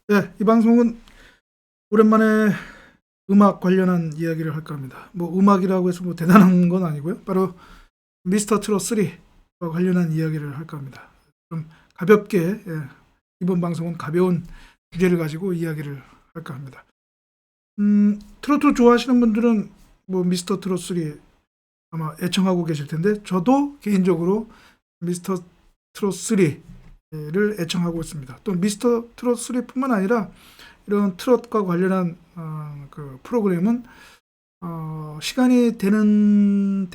네, 이 방송은 오랜만에 음악 관련한 이야기를 할까 합니다. 뭐 음악이라고 해서 뭐 대단한 건 아니고요. 바로 미스터 트롯 3와 관련한 이야기를 할까 합니다. 좀 가볍게, 이번 방송은 가벼운 주제를 가지고 이야기를 할까 합니다. 트로트 좋아하시는 분들은 뭐 미스터 트롯 3 아마 애청하고 계실 텐데, 저도 개인적으로 미스터 트롯 3를 애청하고 있습니다. 또 미스터 트롯 3뿐만 아니라 이런 트롯과 관련한 그 프로그램은 시간이 되면,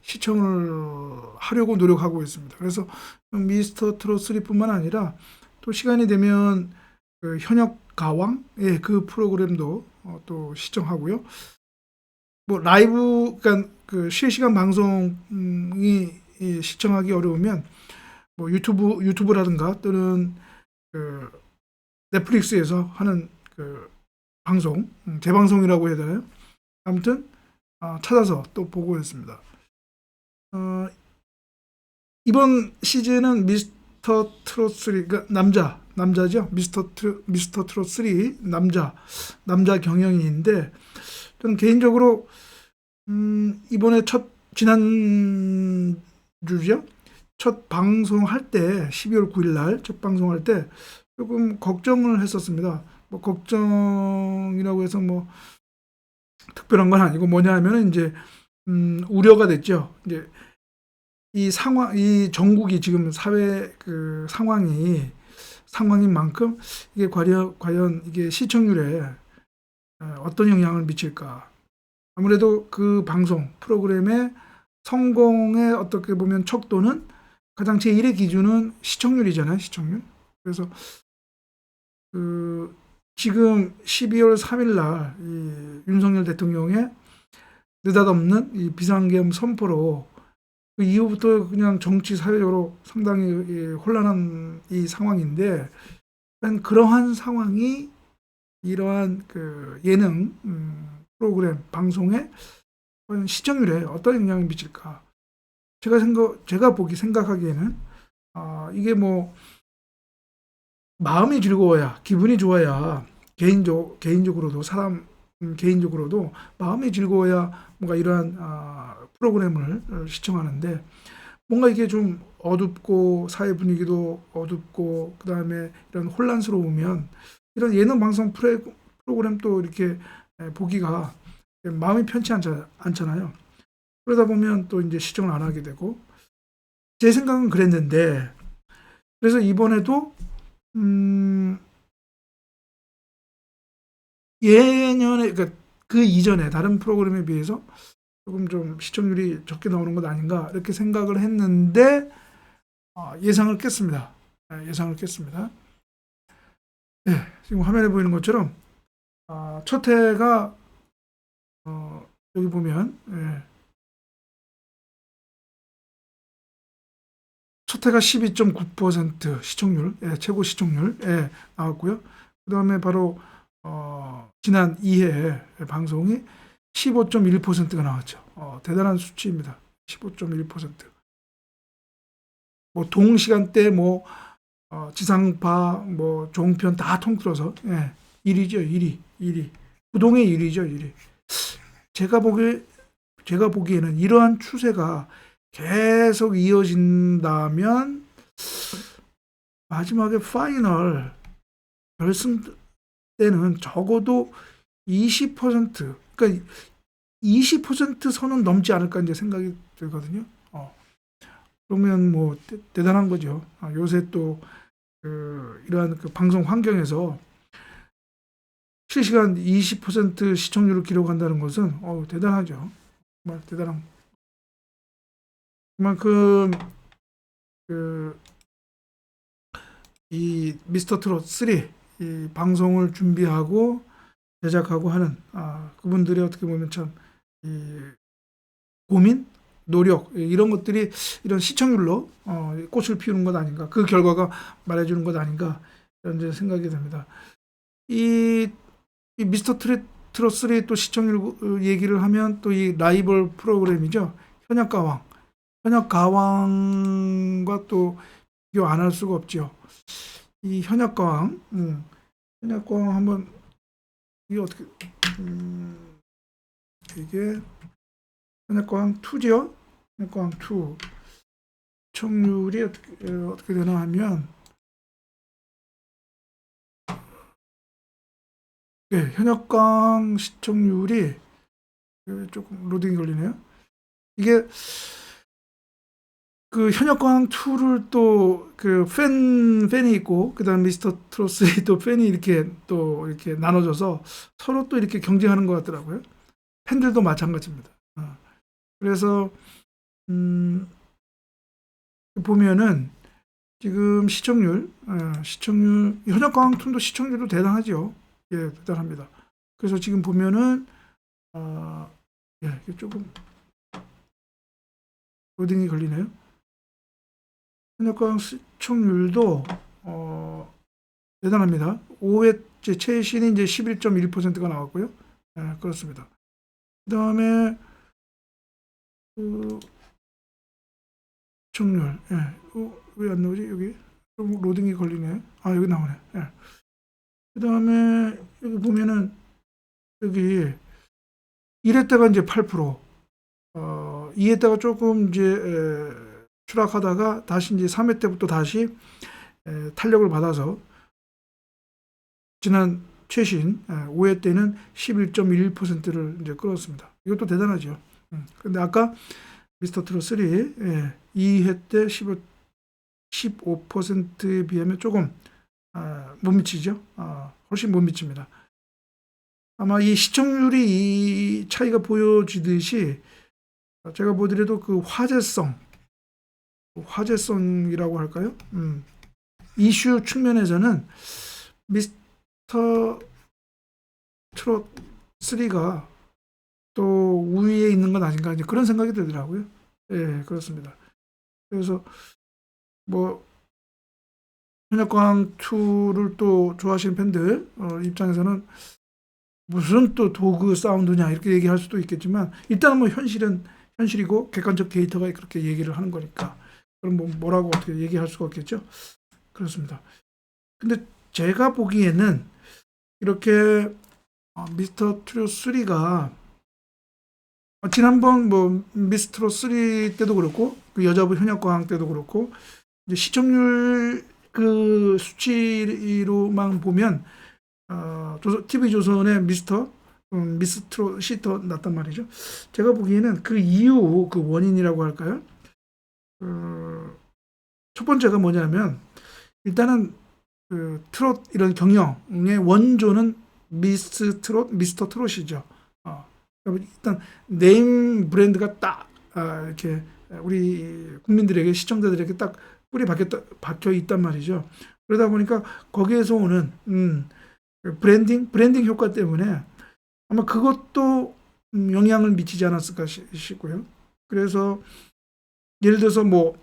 시청을 하려고 노력하고 있습니다. 그래서 미스터 트롯 3뿐만 아니라 또 시간이 되면 그 현역 가왕, 그 프로그램도 또 시청하고요. 뭐 라이브, 그러니까 그 실시간 방송이 시청하기 어려우면 뭐 유튜브라든가 또는 그 넷플릭스에서 하는 그 방송, 재방송이라고 해야 되나요? 아무튼 찾아서 또 보고 있습니다. 어, 이번 시즌은 미스터 트롯 3, 그러니까 남자죠. 미스터 트롯 3 남자 경영인데, 저는 개인적으로 이번에 지난 주죠. 첫 방송할 때 12월 9일 날 첫 방송할 때 조금 걱정을 했었습니다. 뭐 걱정이라고 해서 뭐 특별한 건 아니고, 뭐냐 하면은 이제 우려가 됐죠. 이제 이 전국이 지금 사회 그 상황인 만큼 이게 과연 이게 시청률에 어떤 영향을 미칠까? 아무래도 그 방송 프로그램의 성공의 어떻게 보면 척도는 가장 제1의 기준은 시청률이잖아요, 시청률. 그래서 그 지금 12월 3일 날 이 윤석열 대통령의 느닷없는 이 비상계엄 선포로 그 이후부터 그냥 정치 사회적으로 상당히 혼란한 이 상황인데, 그러한 상황이 이러한 그 예능 프로그램 방송의 시청률에 어떤 영향을 미칠까? 제가 생각하기에는 이게 뭐 마음이 즐거워야, 기분이 좋아야, 개인적으로도 개인적으로도 마음이 즐거워야 뭔가 이러한 프로그램을 시청하는데, 뭔가 이게 좀 어둡고 사회 분위기도 어둡고 그다음에 이런 혼란스러우면 이런 예능 방송 프로그램 또 이렇게 보기가 마음이 편치 않잖아요. 그러다 보면 또 이제 시청을 안 하게 되고, 제 생각은 그랬는데, 그래서 이번에도 음, 예년에, 그러니까 그 이전에 다른 프로그램에 비해서 조금 좀 시청률이 적게 나오는 것 아닌가 이렇게 생각을 했는데, 예상을 깼습니다. 예상을 깼습니다. 네, 지금 화면에 보이는 것처럼 첫 해가 여기 보면, 첫 해가 12.9% 시청률, 최고 시청률 나왔고요. 그 다음에 바로 지난 2회 방송이 15.1%가 나왔죠. 대단한 수치입니다. 15.1%. 뭐 동시간대 뭐 지상파 뭐 종편 다 통틀어서 1위죠. 1위. 부동의 1위죠. 1위. 제가 보기 제가 보기에는 이러한 추세가 계속 이어진다면 마지막에 파이널 결승 때는 적어도 20%, 그러니까 20% 선은 넘지 않을까 이제 생각이 들거든요. 그러면 뭐 대단한 거죠. 요새 또 이러한 그 방송 환경에서 실시간 20% 시청률을 기록한다는 것은 대단하죠. 정말 대단한. 그만큼 그 이 미스터 트롯 3 이 방송을 준비하고 제작하고 하는 그분들의 어떻게 보면 참 이 고민, 노력, 이런 것들이 이런 시청률로 꽃을 피우는 것 아닌가, 그 결과가 말해주는 것 아닌가, 이런 이제 생각이 듭니다. 이, 이 미스터 트롯 3 또 시청률 얘기를 하면 또 이 라이벌 프로그램이죠. 현역가왕. 현역가왕과 또 비교 안 할 수가 없죠. 이 현역광, 현역광 한번 이게 어떻게 이게 현역광 2죠? 현역광 2 시청률이 어떻게 되나 하면 네, 현역광 시청률이 조금 로딩이 걸리네요. 이게 그 현역광 2를 또 그 팬이 있고 그다음 미스터 트롯이 또 팬이 이렇게 또 이렇게 나눠져서 서로 또 이렇게 경쟁하는 것 같더라고요. 팬들도 마찬가지입니다. 그래서 음, 보면은 지금 시청률 현역광 2도 시청률도 대단하죠. 예, 대단합니다. 그래서 지금 보면은 예, 이게 조금 로딩이 걸리네요. 현역광 시청률도 대단합니다. 5회째 최신이 이제 11.1%가 나왔고요. 예, 그렇습니다. 그다음에 시청률, 왜 안 나오지? 여기 좀 로딩이 걸리네. 여기 나오네. 예. 그다음에 여기 보면은 여기 1회때가 이제 8%, 2회때가 조금 이제 추락하다가 다시 이제 3회 때부터 다시 탄력을 받아서 지난 최신 5회 때는 11.1%를 이제 끌었습니다. 이것도 대단하죠. 근데 아까 미스터 트롯 3 2회 때 15%에 비하면 조금 못 미치죠. 훨씬 못 미칩니다. 아마 이 시청률이 이 차이가 보여지듯이 제가 보더라도 그 화제성이라고 할까요? 이슈 측면에서는 미스터 트롯 3가 또 우위에 있는 건 아닌가 이제 그런 생각이 들더라고요. 예, 그렇습니다. 그래서 뭐 현역광 2를 또 좋아하시는 팬들 입장에서는 무슨 또 도그 사운드냐 이렇게 얘기할 수도 있겠지만 일단은 뭐 현실은 현실이고 객관적 데이터가 그렇게 얘기를 하는 거니까 그럼 뭐 뭐라고 어떻게 얘기할 수가 없겠죠. 그렇습니다. 근데 제가 보기에는 이렇게 미스터 트롯 3가 지난번 뭐 미스터 3 때도 그렇고 그 여자부 현역광 때도 그렇고 이제 시청률 그 수치로만 보면 TV 조선의 미스 트롯이 더 낫단 말이죠. 제가 보기에는 그 이유 그 원인이라고 할까요? 첫 번째가 뭐냐면 일단은 그 트롯 이런 경영의 원조는 미스터 트롯이죠. 일단 네임 브랜드가 딱 이렇게 우리 국민들에게 시청자들에게 딱 뿌리 박혀 있단 말이죠. 그러다 보니까 거기에서 오는 브랜딩 효과 때문에 아마 그것도 영향을 미치지 않았을까 싶고요. 그래서 예를 들어서 뭐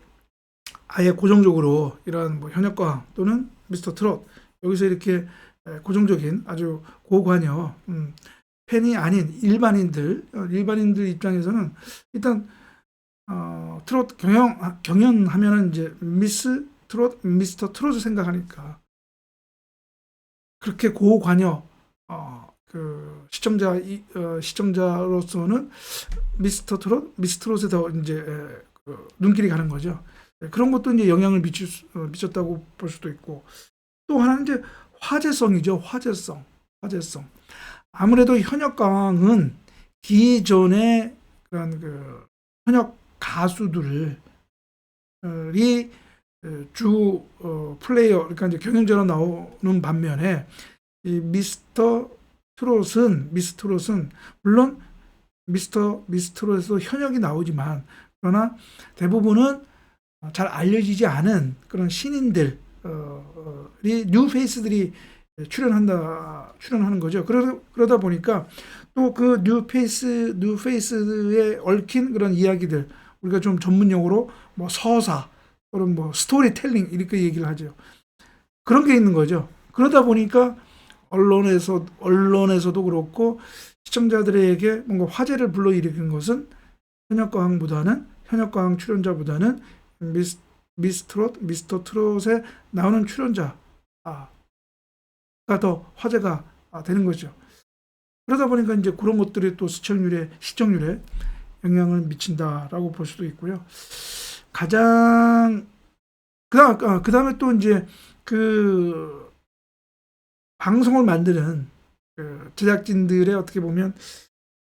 아예 고정적으로 이런 뭐 현역광 또는 미스터 트롯 여기서 이렇게 고정적인 아주 고관여 팬이 아닌 일반인들 입장에서는 일단 트롯 경연하면은 이제 미스터 트롯을 생각하니까 그렇게 고관여 그 시청자로서는 미스 트롯에 더 이제 눈길이 가는 거죠. 그런 것도 이제 영향을 미쳤다고 볼 수도 있고 또 하나는 이제 화제성이죠. 화제성. 아무래도 현역광은 기존의 그런 그 현역 가수들이 주 플레이어 그러니까 이제 경연자로 나오는 반면에 이 미스 트롯은 물론 미스 트롯에서 현역이 나오지만 그러나 대부분은 잘 알려지지 않은 그런 신인들이 뉴 페이스들이 출연하는 거죠. 그러다 보니까 또 그 뉴 페이스에 얽힌 그런 이야기들 우리가 좀 전문 용어로 뭐 서사 또는 뭐 스토리텔링 이렇게 얘기를 하죠. 그런 게 있는 거죠. 그러다 보니까 언론에서도 그렇고 시청자들에게 뭔가 화제를 불러일으킨 것은 현역광 출연자보다는 미스터 트롯에 나오는 출연자 더 화제가 되는 거죠. 그러다 보니까 이제 그런 것들이 또 시청률에 영향을 미친다라고 볼 수도 있고요. 가장 그다음에 또 이제 그 방송을 만드는 그 제작진들의 어떻게 보면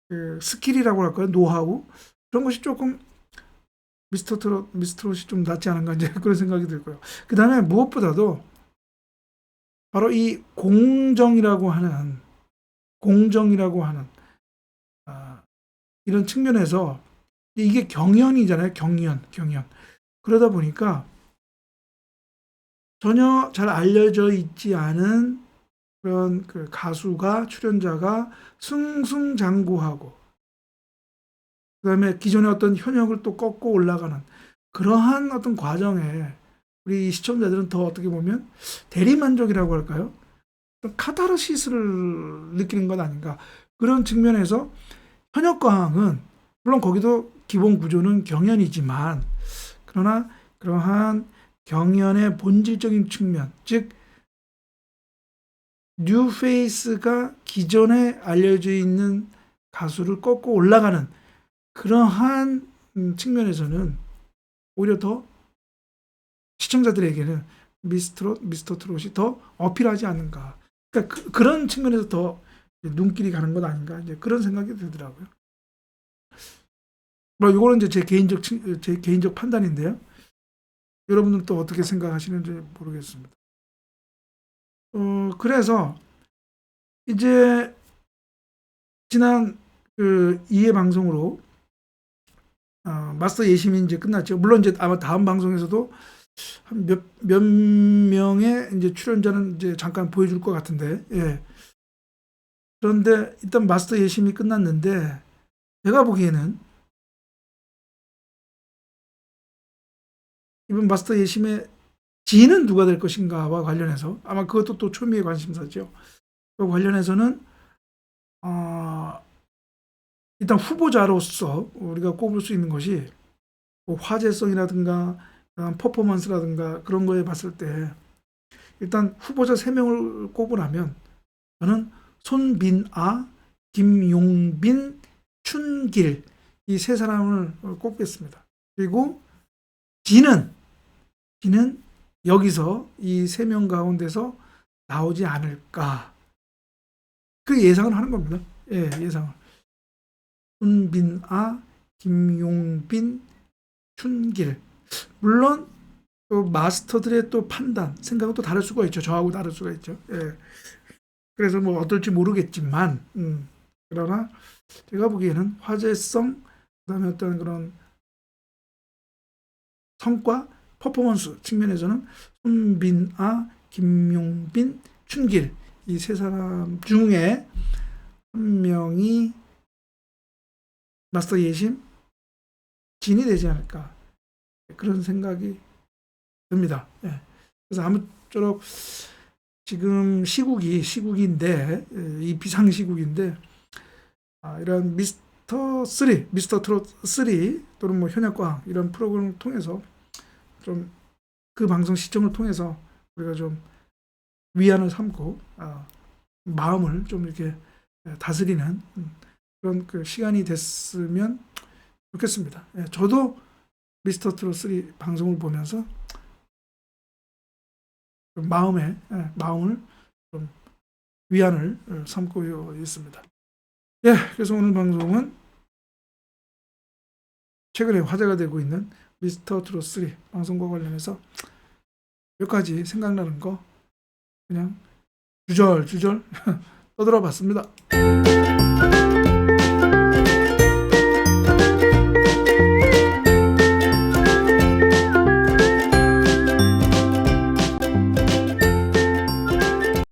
그 스킬이라고 할까요? 노하우 그런 것이 조금 미스터트롯이 좀 낫지 않은가 이제 그런 생각이 들고요. 그다음에 무엇보다도 바로 이 공정이라고 하는 이런 측면에서 이게 경연이잖아요. 경연. 그러다 보니까 전혀 잘 알려져 있지 않은 그런 그 가수가 출연자가 승승장구하고 그다음에 기존의 어떤 현역을 또 꺾고 올라가는 그러한 어떤 과정에 우리 시청자들은 더 어떻게 보면 대리만족이라고 할까요? 카타르시스를 느끼는 것 아닌가. 그런 측면에서 현역과항은 물론 거기도 기본 구조는 경연이지만 그러나 그러한 경연의 본질적인 측면, 즉 뉴페이스가 기존에 알려져 있는 가수를 꺾고 올라가는 그러한 측면에서는 오히려 더 시청자들에게는 미스터 트롯이 더 어필하지 않는가. 그러니까 그런 측면에서 더 눈길이 가는 것 아닌가. 이제 그런 생각이 들더라고요. 뭐 이거는 이제 제 개인적 판단인데요. 여러분은 또 어떻게 생각하시는지 모르겠습니다. 그래서 이제 지난 그 2회 방송으로 마스터 예심이 이제 끝났죠. 물론 이제 아마 다음 방송에서도 한 몇 명의 이제 출연자는 이제 잠깐 보여줄 것 같은데, 예. 그런데 일단 마스터 예심이 끝났는데, 제가 보기에는 이번 마스터 예심의 진은 누가 될 것인가와 관련해서 아마 그것도 또 초미의 관심사죠. 그 관련해서는 일단 후보자로서 우리가 꼽을 수 있는 것이 뭐 화제성이라든가 퍼포먼스라든가 그런 거에 봤을 때 일단 후보자 3명을 꼽으라면 저는 손빈아, 김용빈, 춘길 이 3사람을 꼽겠습니다. 그리고 진은 여기서 이 3명 가운데서 나오지 않을까 그 예상을 하는 겁니다. 예, 예상을. 손빈아, 김용빈, 춘길. 물론 또 마스터들의 또 판단, 생각은 또 다를 수가 있죠. 저하고 다를 수가 있죠. 예. 그래서 뭐 어떨지 모르겠지만, 그러나 제가 보기에는 화제성, 그다음에 어떤 그런 성과, 퍼포먼스 측면에서는 손빈아, 김용빈, 춘길 이 3사람 중에 한 명이 마스터 예심 진이 되지 않을까 그런 생각이 듭니다. 예. 그래서 아무쪼록 지금 시국인데 이 비상 시국인데 이런 미스터 트롯 3 또는 뭐 현역광 이런 프로그램을 통해서 좀 그 방송 시청을 통해서 우리가 좀 위안을 삼고 마음을 좀 이렇게 다스리는 그런 그 시간이 됐으면 좋겠습니다. 예, 저도 미스터 트롯 3 방송을 보면서 마음을 좀 위안을 삼고 있습니다. 예, 그래서 오늘 방송은 최근에 화제가 되고 있는 미스터 트롯 3 방송과 관련해서 몇 가지 생각나는 거 그냥 주절주절 떠들어 봤습니다.